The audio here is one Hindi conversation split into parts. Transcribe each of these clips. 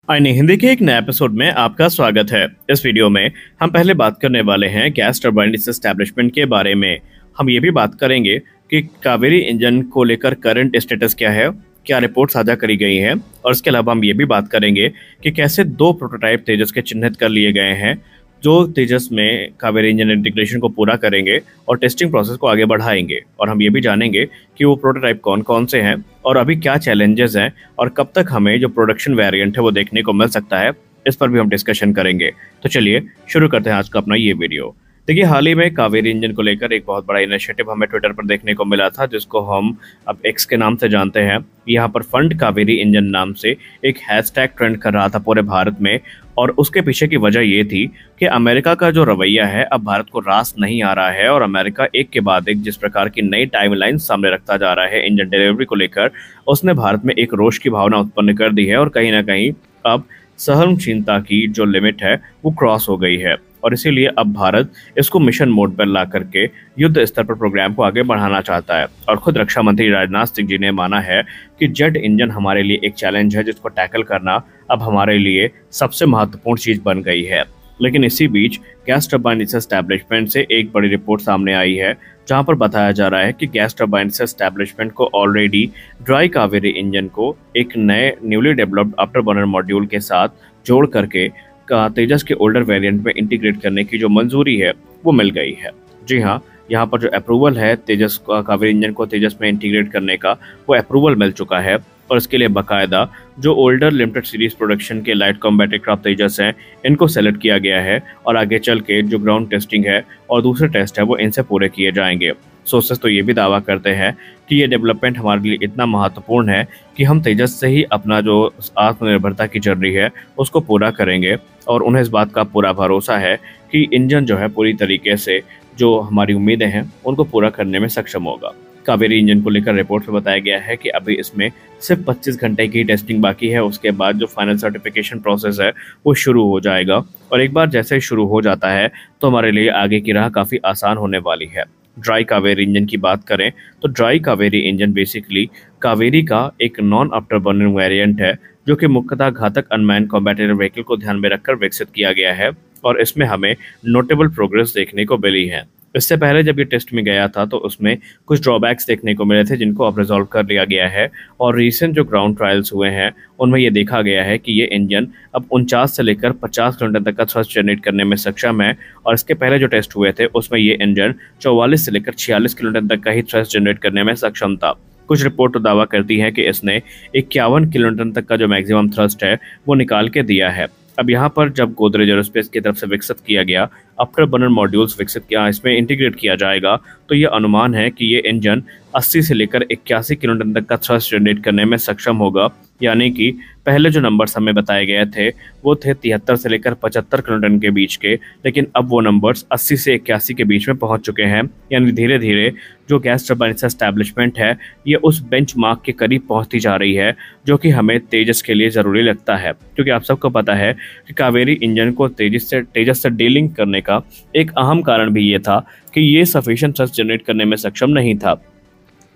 आईनी हिंदी के एक नए एपिसोड में आपका स्वागत है। इस वीडियो में हम पहले बात करने वाले हैं गैस टरबाइन एस्टैब्लिशमेंट के बारे में। हम ये भी बात करेंगे कि कावेरी इंजन को लेकर करंट स्टेटस क्या है, क्या रिपोर्ट साझा करी गई है, और इसके अलावा हम ये भी बात करेंगे कि कैसे 2 प्रोटोटाइप तेजस के चिन्हित कर लिए गए हैं जो तेजस में कावेरी इंजन इंटीग्रेशन को पूरा करेंगे और टेस्टिंग प्रोसेस को आगे बढ़ाएंगे। और हम ये भी जानेंगे कि वो प्रोटोटाइप कौन कौन से हैं और अभी क्या चैलेंजेस हैं और कब तक हमें जो प्रोडक्शन वेरिएंट है वो देखने को मिल सकता है। इस पर भी हम डिस्कशन करेंगे। तो चलिए शुरू करते हैं आज का अपना ये वीडियो। देखिए, हाल ही में कावेरी इंजन को लेकर एक बहुत बड़ा इनिशिएटिव हमें ट्विटर पर देखने को मिला था, जिसको हम अब एक्स के नाम से जानते हैं। यहाँ पर फंड कावेरी इंजन नाम से एक हैशटैग ट्रेंड कर रहा था पूरे भारत में, और उसके पीछे की वजह ये थी कि अमेरिका का जो रवैया है अब भारत को रास नहीं आ रहा है, और अमेरिका एक के बाद एक जिस प्रकार की नई टाइमलाइन सामने रखता जा रहा है इंजन डिलीवरी को लेकर, उसने भारत में एक रोष की भावना उत्पन्न कर दी है। और कहीं ना कहीं अब सहनशीलता की जो लिमिट है वो क्रॉस हो गई है, और इसीलिए अब भारत इसको मिशन मोड पर ला करके युद्ध स्तर पर प्रोग्राम को आगे बढ़ाना चाहता है। और खुद रक्षा मंत्री राजनाथ सिंह जी ने माना है कि जेट इंजन हमारे लिए एक चैलेंज है, जिसको टैकल करना अब हमारे लिए सबसे महत्वपूर्ण चीज बन गई है। लेकिन इसी बीच गैस टरबाइन एस्टैब्लिशमेंट से एक बड़ी रिपोर्ट सामने आई है, जहां पर बताया जा रहा है कि गैस टरबाइन एस्टैब्लिशमेंट को ऑलरेडी ड्राई कावेरी इंजन को एक नए newly developed after burner module के साथ जोड़ करके का तेजस के ओल्डर वेरिएंट में इंटीग्रेट करने की जो मंजूरी है वो मिल गई है। जी हाँ, यहाँ पर जो अप्रूवल है तेजस कावेरी इंजन को तेजस में इंटीग्रेट करने का, वो अप्रूवल मिल चुका है। और इसके लिए बाकायदा जो ओल्डर लिमिटेड सीरीज प्रोडक्शन के लाइट कॉम्बैट एयरक्राफ्ट तेजस हैं, इनको सेलेक्ट किया गया है, और आगे चल के जो ग्राउंड टेस्टिंग है और दूसरे टेस्ट है वो इनसे पूरे किए जाएंगे। सोर्सेस तो ये भी दावा करते हैं कि ये डेवलपमेंट हमारे लिए इतना महत्वपूर्ण है कि हम तेजस से ही अपना जो आत्मनिर्भरता की जर्नी है उसको पूरा करेंगे, और उन्हें इस बात का पूरा भरोसा है कि इंजन जो है पूरी तरीके से जो हमारी उम्मीदें हैं उनको पूरा करने में सक्षम होगा। कावेरी इंजन को लेकर रिपोर्ट में बताया गया है कि अभी इसमें सिर्फ 25 घंटे की टेस्टिंग बाकी है। उसके बाद जो फाइनल सर्टिफिकेशन प्रोसेस है वो शुरू हो जाएगा, और एक बार जैसे ही शुरू हो जाता है तो हमारे लिए आगे की राह काफ़ी आसान होने वाली है। ड्राई कावेरी इंजन की बात करें तो dry Kaveri engine basically Kaveri का एक नॉन आफ्टर बर्निंग वेरिएंट है, जो कि मुख्यतः घातक अनमैन कॉम्बैटिव व्हीकल को ध्यान में रखकर विकसित किया गया है, और इसमें हमें नोटेबल प्रोग्रेस देखने को मिली है। इससे पहले जब ये टेस्ट में गया था तो उसमें कुछ ड्रॉबैक्स देखने को मिले थे, जिनको अब रिजॉल्व कर लिया गया है। और रीसेंट जो ग्राउंड ट्रायल्स हुए हैं उनमें ये देखा गया है कि ये इंजन अब 49 से लेकर 50 किलोमीटर तक का थ्रस्ट जनरेट करने में सक्षम है, और इसके पहले जो टेस्ट हुए थे उसमें ये इंजन 44 से लेकर 46 किलोमीटर तक का ही थ्रस्ट जनरेट करने में सक्षम था। कुछ रिपोर्ट तो दावा करती है कि इसने 51 किलोमीटर तक का जो मैक्सिमम थ्रस्ट है वो निकाल के दिया है। अब यहाँ पर जब गोदरेज एरोस्पेस की तरफ से विकसित किया गया आफ्टर बर्नर मॉड्यूल्स विकसित किया, इसमें इंटीग्रेट किया जाएगा, तो ये अनुमान है कि ये इंजन 80 से लेकर 81 किलोमीटर तक का थ्रस्ट जनरेट करने में सक्षम होगा। यानी कि पहले जो नंबर्स हमें बताए गए थे वो थे 73 से लेकर 75 किलोमीटर के बीच के, लेकिन अब वो नंबर्स 80 से 81 के बीच में पहुंच चुके हैं। यानी धीरे धीरे जो गैस टरबाइन एस्टैब्लिशमेंट है ये उस बेंचमार्क के करीब पहुंचती जा रही है, जो कि हमें तेजस के लिए ज़रूरी लगता है। क्योंकि आप सबको पता है कि कावेरी इंजन को तेजस से डीलिंग करने का एक अहम कारण भी ये था कि ये सफिशिएंट थ्रस्ट जनरेट करने में सक्षम नहीं था।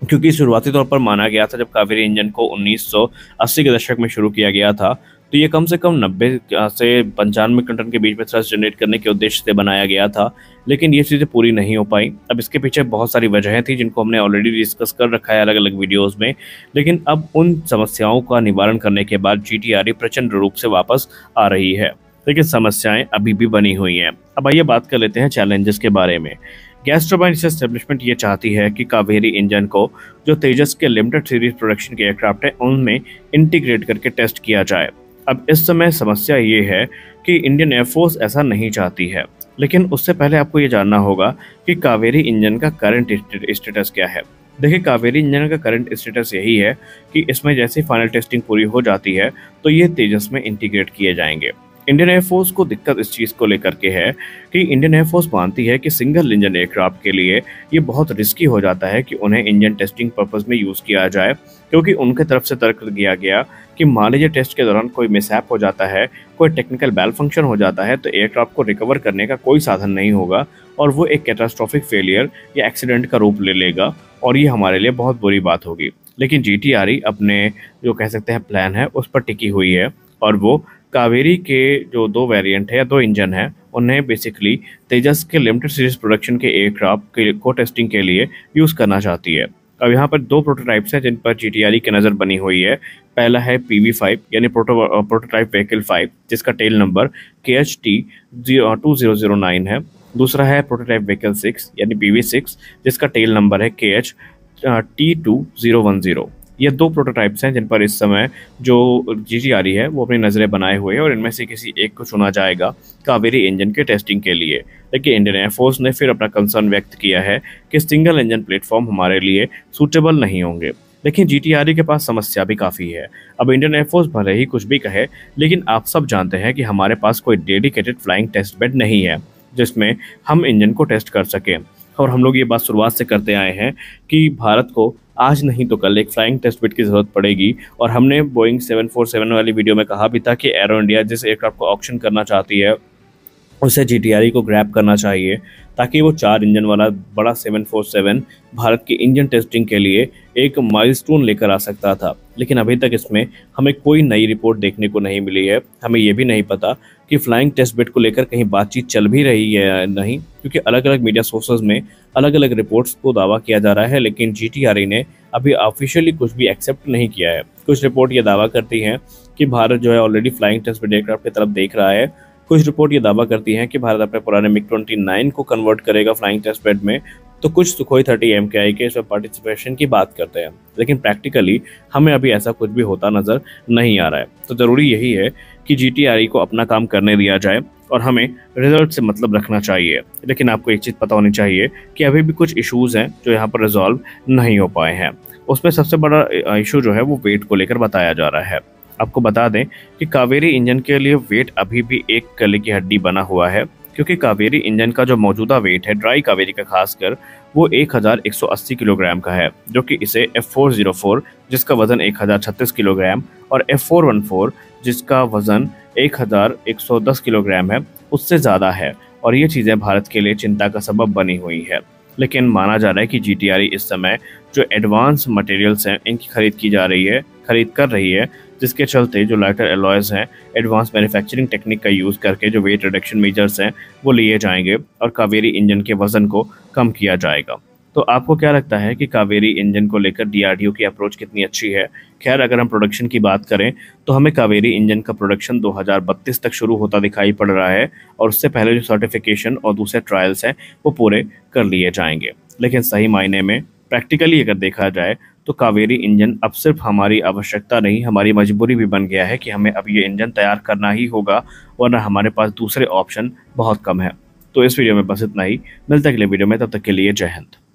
क्योंकि शुरुआती तौर पर माना गया था, जब कावेरी इंजन को 1980 के दशक में शुरू किया गया था, तो ये कम से कम 90 से 95 किलोमीटर के बीच में थ्रस्ट जनरेट करने के उद्देश्य से बनाया गया था, लेकिन ये चीज़ें पूरी नहीं हो पाई। अब इसके पीछे बहुत सारी वजहें थी जिनको हमने ऑलरेडी डिस्कस कर रखा है अलग अलग वीडियोस में, लेकिन अब उन समस्याओं का निवारण करने के बाद GTRE प्रचंड रूप से वापस आ रही है, लेकिन समस्याएं अभी भी बनी हुई हैं। अब आइए बात कर लेते हैं चैलेंजेस के बारे में। गैस टरबाइन एस्टैब्लिशमेंट ये चाहती है कि कावेरी इंजन को जो तेजस के लिमिटेड सीरीज प्रोडक्शन के एयरक्राफ्ट है उनमें इंटीग्रेट करके टेस्ट किया जाए। अब इस समय समस्या ये है कि इंडियन एयरफोर्स ऐसा नहीं चाहती है, लेकिन उससे पहले आपको ये जानना होगा कि कावेरी इंजन का करंट स्टेटस क्या है। देखिए, कावेरी इंजन का करंट स्टेटस यही है कि इसमें जैसे फाइनल टेस्टिंग पूरी हो जाती है तो ये तेजस में इंटीग्रेट किए जाएंगे। इंडियन एयरफोर्स को दिक्कत इस चीज़ को लेकर के है कि इंडियन एयरफोर्स मानती है कि सिंगल इंजन एयरक्राफ्ट के लिए ये बहुत रिस्की हो जाता है कि उन्हें इंजन टेस्टिंग पर्पस में यूज़ किया जाए, क्योंकि उनके तरफ से तर्क दिया गया कि मान लीजिए टेस्ट के दौरान कोई मिसहैप हो जाता है, कोई टेक्निकल बैल फंक्शन हो जाता है, तो एयरक्राफ्ट को रिकवर करने का कोई साधन नहीं होगा, और वो एक कैटास्ट्रॉफिक फेलियर या एक्सीडेंट का रूप ले लेगा, और ये हमारे लिए बहुत बुरी बात होगी। लेकिन GTRE अपने जो कह सकते हैं प्लान है उस पर टिकी हुई है, और वो कावेरी के जो 2 वेरिएंट है या 2 इंजन हैं, उन्हें बेसिकली तेजस के लिमिटेड सीरीज प्रोडक्शन के एयरक्राफ्ट को टेस्टिंग के लिए यूज़ करना चाहती है। अब यहाँ पर 2 प्रोटोटाइप्स हैं जिन पर जीटीआरई की नज़र बनी हुई है। पहला है PV5 यानी प्रोटोटाइप व्हीकल 5, जिसका टेल नंबर KHT 2009 है। दूसरा है प्रोटोटाइप व्हीकल 6 यानी PV6, जिसका टेल नंबर है KHT2010। ये 2 प्रोटोटाइप्स हैं जिन पर इस समय जो जीटीआरई है वो अपनी नज़रें बनाए हुए है और इनमें से किसी एक को चुना जाएगा कावेरी इंजन के टेस्टिंग के लिए। लेकिन इंडियन एयरफोर्स ने फिर अपना कंसर्न व्यक्त किया है कि सिंगल इंजन प्लेटफॉर्म हमारे लिए सूटेबल नहीं होंगे। लेकिन जीटीआरई के पास समस्या भी काफ़ी है। अब इंडियन एयरफोर्स भले ही कुछ भी कहे, लेकिन आप सब जानते हैं कि हमारे पास कोई डेडिकेटेड फ्लाइंग टेस्ट बेड नहीं है जिसमें हम इंजन को टेस्ट कर सकें। और हम लोग ये बात शुरुआत से करते आए हैं कि भारत को आज नहीं तो कल एक फ्लाइंग टेस्ट बेड की ज़रूरत पड़ेगी। और हमने बोइंग 747 वाली वीडियो में कहा भी था कि एरो इंडिया जिस एयरक्राफ्ट को ऑक्शन करना चाहती है उसे जीटीआरई को ग्रैब करना चाहिए, ताकि वो 4 इंजन वाला बड़ा 747 भारत की इंजन टेस्टिंग के लिए एक माइलस्टोन लेकर आ सकता था। लेकिन अभी तक इसमें हमें कोई नई रिपोर्ट देखने को नहीं मिली है। हमें ये भी नहीं पता कि फ्लाइंग टेस्ट बेड को लेकर कहीं बातचीत चल भी रही है या नहीं, क्योंकि अलग अलग मीडिया सोर्सेज में अलग अलग रिपोर्ट्स को दावा किया जा रहा है, लेकिन जीटीआरई ने अभी ऑफिशियली कुछ भी एक्सेप्ट नहीं किया है। कुछ रिपोर्ट ये दावा करती हैं कि भारत जो है already flying test bed aircraft की तरफ देख रहा है। कुछ रिपोर्ट ये दावा करती हैं कि भारत अपने पुराने MiG-29 को कन्वर्ट करेगा फ्लाइंग टेस्ट बेड में, तो कुछ सुखोई 30 MKI के इसमें पार्टिसिपेशन की बात करते हैं। लेकिन प्रैक्टिकली हमें अभी ऐसा कुछ भी होता नज़र नहीं आ रहा है। तो ज़रूरी यही है कि जीटीआरई को अपना काम करने दिया जाए और हमें रिजल्ट से मतलब रखना चाहिए। लेकिन आपको एक चीज़ पता होनी चाहिए कि अभी भी कुछ इशूज़ हैं जो यहाँ पर रिजॉल्व नहीं हो पाए हैं। उसमें सबसे बड़ा इशू जो है वो वेट को लेकर बताया जा रहा है। आपको बता दें कि कावेरी इंजन के लिए वेट अभी भी एक गले की हड्डी बना हुआ है, क्योंकि कावेरी इंजन का जो मौजूदा वेट है ड्राई कावेरी का खासकर वो 1180 किलोग्राम का है, जो कि इसे F404 जिसका वजन 1036 किलोग्राम और F414 जिसका वजन 1110 किलोग्राम है उससे ज़्यादा है। और ये चीज़ें भारत के लिए चिंता का सबब बनी हुई है। लेकिन माना जा रहा है कि जीटीआरई इस समय जो एडवांस मटेरियल्स हैं इनकी खरीद कर रही है, जिसके चलते जो लाइटर एलॉयज हैं एडवांस मैन्युफैक्चरिंग टेक्निक का यूज़ करके जो वेट रिडक्शन मेजर्स हैं वो लिए जाएंगे और कावेरी इंजन के वजन को कम किया जाएगा। तो आपको क्या लगता है कि कावेरी इंजन को लेकर डीआरडीओ की अप्रोच कितनी अच्छी है? खैर, अगर हम प्रोडक्शन की बात करें तो हमें कावेरी इंजन का प्रोडक्शन 2032 तक शुरू होता दिखाई पड़ रहा है और उससे पहले जो सर्टिफिकेशन और दूसरे ट्रायल्स हैं वो पूरे कर लिए जाएंगे। लेकिन सही मायने में प्रैक्टिकली अगर देखा जाए तो कावेरी इंजन अब सिर्फ हमारी आवश्यकता नहीं, हमारी मजबूरी भी बन गया है कि हमें अब ये इंजन तैयार करना ही होगा, वरना हमारे पास दूसरे ऑप्शन बहुत कम है। तो इस वीडियो में बस इतना ही। मिलते हैं अगले वीडियो में, तब तक के लिए जय हिंद।